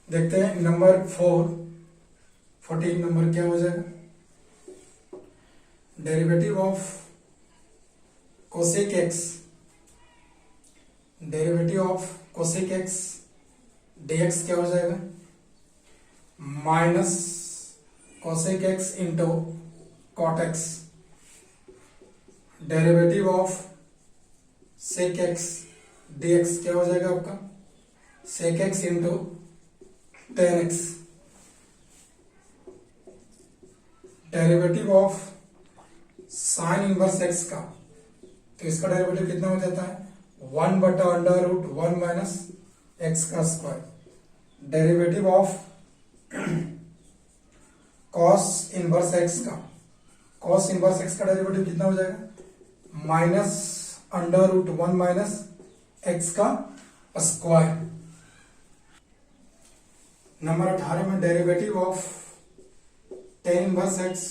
देखते हैं number 14 number क्या हो जाएगा। Derivative of cosec x, derivative of cosec x dx क्या हो जाएगा, minus cosec x into cot x. Derivative of sec x dx क्या हो जाएगा आपका, sec x into tan x. Derivative of sine inverse x का, तो इसका डेरिवेटिव कितना हो जाता है, 1/√1 माइनस एक्स का square. Derivative of cos inverse x का, कॉस इनवर्स एक्स का डेरिवेटिव कितना हो जाएगा, -√1 माइनस एक्स का स्क्वायर। नंबर 18 में derivative of tan inverse x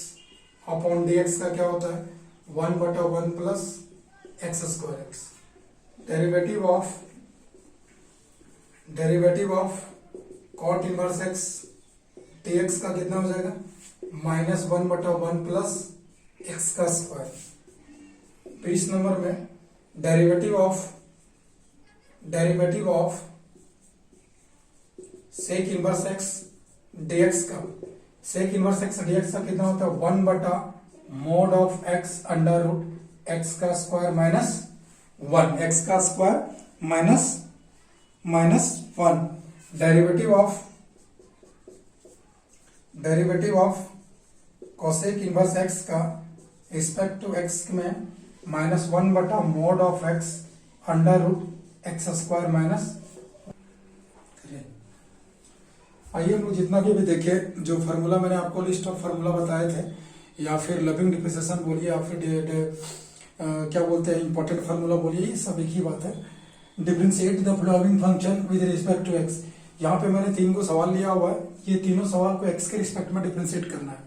upon dx का क्या होता है, 1/1 plus x square x. Derivative of cot inverse x dx का कितना हो जाएगा, -1/1 प्लस एक्स का स्क्वायर। 20 नंबर में derivative of sec inverse x dx का, सेक इनवर्स एक्स dx का कितना होता है, 1/mod of x under x का स्क्वायर माइनस 1, एक्स का square minus 1। Derivative of cosec inverse x का रिस्पेक्ट टू एक्स में -1/mod of x under x square minus. आइए हम लोग जितना भी अभी देखे, जो फार्मूला मैंने आपको लिस्ट ऑफ फार्मूला बताए थे, या फिर लविंग डिप्रिसिएशन बोलिए, या फिर क्या बोलते हैं इंपॉर्टेंट फार्मूला बोलिए, ये सब एक ही बात है। Differentiate the following function with respect to x. यहाँ पे मैंने 3 को सवाल लिया हुआ है, ये तीनों सवाल को एक्स के रिस्पेक्ट में डिफरेंशिएट करना है।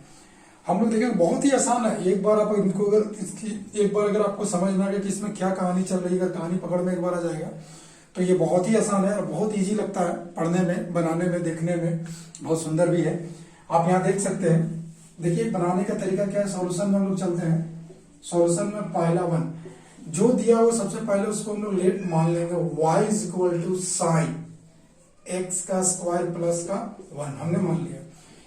हम लोग देखेंगे बहुत ही आसान है। एक बार आप इनको अगर आपको समझ में आ गया कि इसमें क्या कहानी चल रही है, अगर कहानी पकड़ में एक बार आ जाएगा तो ये बहुत ही आसान है और बहुत इजी लगता है पढ़ने में, बनाने में, देखने में बहुत सुंदर भी है। आप यहाँ देख सकते हैं, देखिए बनाने का तरीका क्या है। सॉल्यूशन में हम लोग चलते हैं। सॉल्यूशन में पहला 1 जो दिया हो सबसे पहले उसको हम लोग लेट मान लेंगे, y = साइन एक्स का स्क्वायर प्लस का 1 हमने मान लिया।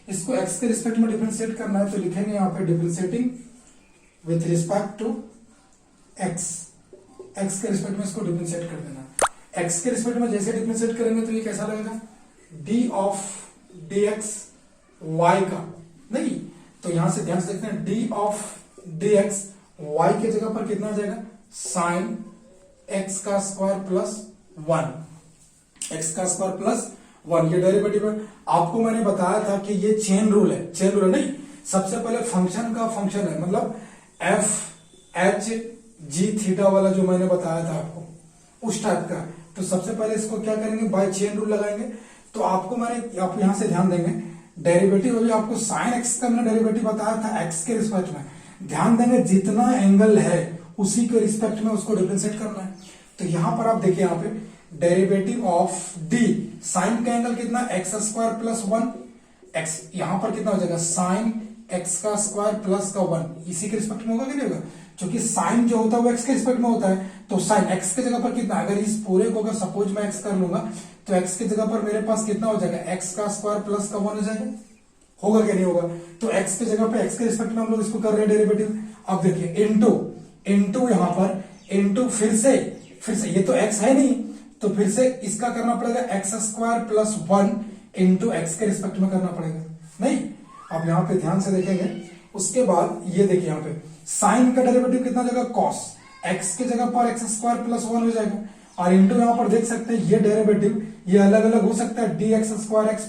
इसको x के रिस्पेक्ट में डिफरेंशिएट करना है, तो लिखेंगे यहाँ पे differentiating with respect to x। x के रिस्पेक्ट में इसको डिफरेंशिएट कर देना। x के रिस्पेक्ट में जैसे डिफरेंशिएट करेंगे तो ये कैसा लगेगा, d ऑफ dx y का, नहीं तो यहां से ध्यान से देखते हैं, d ऑफ dx y के जगह पर कितना आ जाएगा, साइन x का स्क्वायर प्लस 1, x का स्क्वायर प्लस 1। ये डेरिवेटिव है। आपको मैंने बताया था कि ये चेन रूल है, नहीं, सबसे पहले फंक्शन का फंक्शन है, मतलब f(h)g(थीटा) वाला जो मैंने बताया था आपको, उस टाइप का। तो सबसे पहले इसको क्या करेंगे, बाय चेन रूल लगाएंगे। तो आप यहां से ध्यान देंगे, डेरिवेटिव अभी आपको साइन एक्स का मैंने डेरिवेटिव बताया था एक्स के रिस्पेक्ट में। ध्यान देंगे जितना एंगल है उसी के रिस्पेक्ट में उसको डिफरेंशिएट करना है। तो यहां पर आप देखिए, यहाँ पे डेरिवेटिव ऑफ डी, साइन का एंगल कितना, एक्स स्क्वायर प्लस 1, एक्स यहां पर कितना हो जाएगा, साइन एक्स का स्क्वायर प्लस का 1, इसी के रिस्पेक्ट में होगा कि नहीं होगा, क्योंकि साइन जो होता है वो एक्स के रिस्पेक्ट में होता है। तो साइन एक्स के जगह पर कितना, अगर इस पूरे को अगर सपोज मैं एक्स कर लूंगा तो एक्स की जगह पर मेरे पास कितना हो जाएगा, एक्स का स्क्वायर प्लस का 1 हो जाएगा, होगा कि नहीं होगा। तो एक्स की जगह पे एक्स के रिस्पेक्ट में हम लोग इसको कर रहे हैं डेरिवेटिव। अब देखिए इंटू यहां पर इंटू फिर से ये तो एक्स है नहीं, तो फिर से इसका करना पड़ेगा x square plus 1 into x के रिस्पेक्ट में करना पड़ेगा, नहीं। अब यहां पे ध्यान से देखेंगे, उसके बाद ये देखिए यहाँ पे साइन का डेरिवेटिव कितना हो जाएगा, कॉस, एक्स की जगह पर एक्स स्क्वायर प्लस 1 हो जाएगा। और इंटू यहां पर देख सकते हैं ये डेरिवेटिव ये अलग अलग हो सकता है, D x square x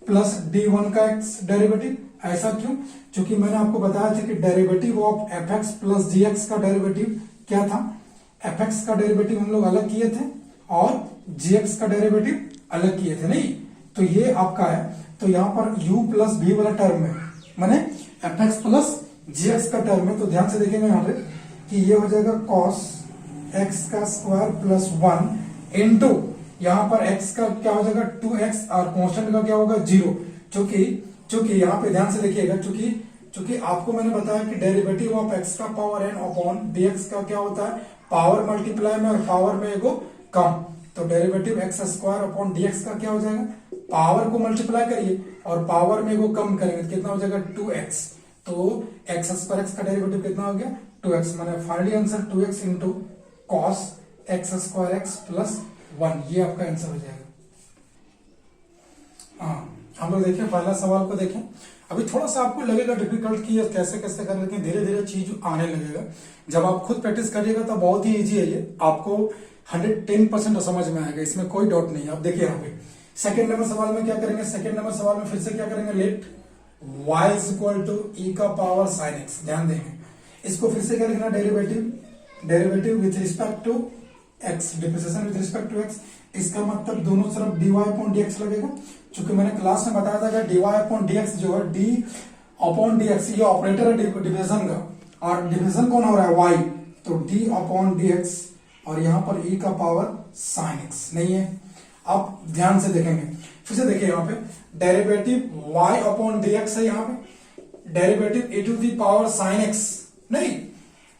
plus d1 का एक्स डेरिवेटिव। ऐसा क्यों, क्योंकि मैंने आपको बताया था कि derivative of f x plus g x का डेरिवेटिव क्या था, एफ एक्स का डेरिवेटिव हम लोग अलग किए थे और जी एक्स का डेरिवेटिव अलग किए थे, नहीं। तो ये आपका है, तो यहां पर u प्लस v वाला टर्म है, माने F x plus g x का टर्म है। तो ध्यान से देखेंगे यहाँ पे कि ये हो जाएगा cos x का स्क्वायर प्लस 1 इंटू यहाँ पर x का क्या हो जाएगा 2x और कांस्टेंट का क्या होगा 0। चूंकि यहाँ पे ध्यान से देखिएगा, चूंकि आपको मैंने बताया कि डेरिवेटिव ऑफ x का पावर n अपॉन dx का क्या होता है पावर मल्टीप्लाई में और पावर में एगो कम। तो derivative x square upon dx का क्या हो जाएगा, पावर को मल्टीप्लाई करिए और पावर में एगो कम करेंगे तो कितना हो जाएगा 2x। तो x स्क्वायर x का डेरिवेटिव कितना हो गया 2x, माने finally answer 2x into cos x square x plus 1, ये आपका आंसर हो जाएगा। हाँ, हम लोग देखें पहला सवाल को देखें। अभी थोड़ा सा आपको लगेगा डिफिकल्ट कि ये कैसे कैसे कर, लेकिन धीरे धीरे चीज आने लगेगा। जब आप खुद प्रैक्टिस करिएगा तो बहुत ही इजी है, ये आपको 110% समझ में आएगा, इसमें कोई डाउट नहीं है। आप देखिए यहाँ पे सेकंड नंबर सवाल में क्या करेंगे, सेकंड नंबर सवाल में फिर से क्या करेंगे, let y is equal to e का पावर साइन x। ध्यान देंगे इसको फिर से क्या लिखना, derivative with respect to x, depreciation with respect to x। इसका मतलब दोनों तरफ dy अपॉन dx लगेगा। चूंकि मैंने क्लास में बताया था कि dy अपॉन dx जो है d अपॉन dx ये ऑपरेटर है डिविजन का, और डिविजन कौन हो रहा है y, तो d अपॉन dx और यहाँ पर e का पावर साइन x नहीं है। आप ध्यान से देखेंगे, फिर से देखिए यहाँ पे डेरिवेटिव y अपॉन dx है, यहाँ पे derivative e to the power sine x नहीं।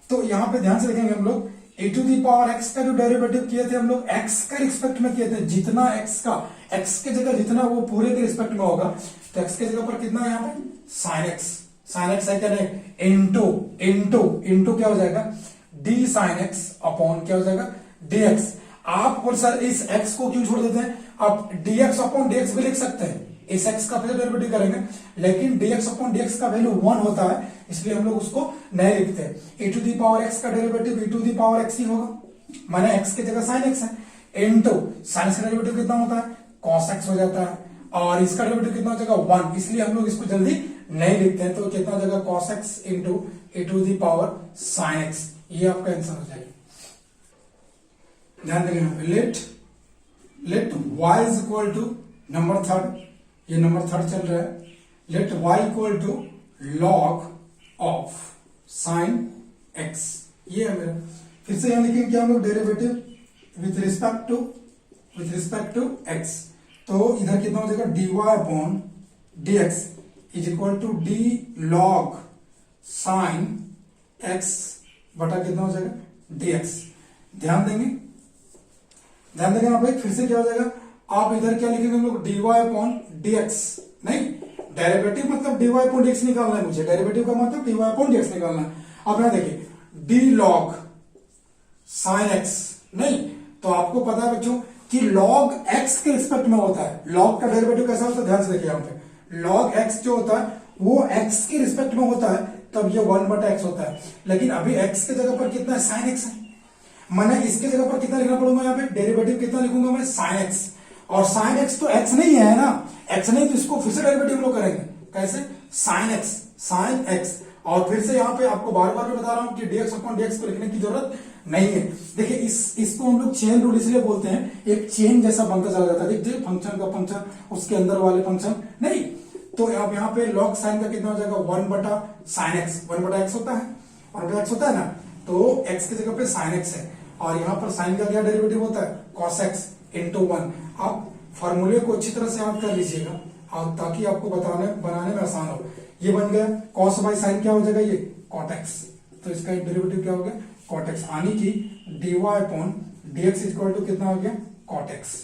तो यहाँ पे ध्यान से देखेंगे हम लोग e to the power x का जो डेरिवेटिव किए थे हम लोग x के रिस्पेक्ट में किए थे, जितना x के जगह जितना वो पूरे के रिस्पेक्ट में होगा, तो x के जगह पर कितना है यहाँ पे साइन x है क्या नहीं, इंटू क्या हो जाएगा d साइन x अपॉन क्या हो जाएगा dx। आप और सर इस x को क्यों छोड़ देते हैं, आप dx अपॉन dx भी लिख सकते हैं, इस x का फिर डेरिवेटिव करेंगे, लेकिन dx अपॉन dx का वैल्यू 1 होता है, इसलिए हम लोग उसको नहीं लिखते। e to the power x का derivative e to the power x ही होगा, माने x की जगह sin x है, इनटू sin का डेरिवेटिव कितना होता है cos x हो जाता है, और इसका डेरिवेटिव कितना हो जाएगा 1, इसलिए हम लोग इसको जल्दी नहीं लिखते हैं। तो कितना हो जाएगा cos x into e to the power sin x, ये आपका आंसर हो जाएगा। ध्यान देंगे यहाँ पे let y is equal to number third, ये नंबर थर्ड चल रहा है, let y equal to log of sine x, ये है मेरा। फिर से यहां लिखेंगे क्या हम लोग, derivative with respect to x, तो इधर कितना हो जाएगा dy upon dx is equal to d log sine x बटा कितना हो जाएगा dx। ध्यान देंगे यहाँ पे फिर से क्या हो जाएगा, आप इधर क्या लिखेंगे हम लोग dy अपॉन dx नहीं, डेरिवेटिव मतलब dy अपॉन dx निकालना है मुझे, डेरिवेटिव का मतलब dy अपॉन dx निकालना है। अब यहाँ देखिए d log sin x नहीं, तो आपको पता है बच्चों कि log x के रिस्पेक्ट में होता है, log का डेरिवेटिव कैसा होता है, ध्यान से देखिए यहाँ पे log x जो होता है वो x के रिस्पेक्ट में होता है, तब ये 1/x होता है, लेकिन अभी x के जगह पर कितना है sin x है, मैंने इसके जगह पर कितना लिखना पड़ूंगा, यहाँ पे डेरिवेटिव कितना लिखूंगा मैं sin x, और sin x तो x नहीं है ना, x नहीं तो इसको फिर से डेरिवेटिव लोग करेंगे कैसे sin x, और फिर से यहाँ पे आपको बार बार बता रहा हूं कि dx अपॉन dx को लिखने की जरूरत नहीं है। देखिए इसको हम लोग चेन रूल इसलिए बोलते हैं, एक चेन जैसा बनता चला जाता है, देखिए फंक्शन का फंक्शन उसके अंदर वाले फंक्शन नहीं। तो अब यहाँ पे log साइन का कितना हो जाएगा 1/sin x, 1/x होता है, 1/x होता है ना, तो x की जगह पे sin x है, और यहाँ पर साइन का क्या डेरिवेटिव होता है cos x इंटू 1। आप फॉर्मूले को अच्छी तरह से याद कर लीजिएगा और ताकि आपको बनाने में आसान हो। ये बन गया cos बाई साइन क्या हो जाएगा ये cot x, तो इसका डेरिवेटिव क्या हो गया cot x, यानी कि dy upon dx equal to कितना हो गया cot x।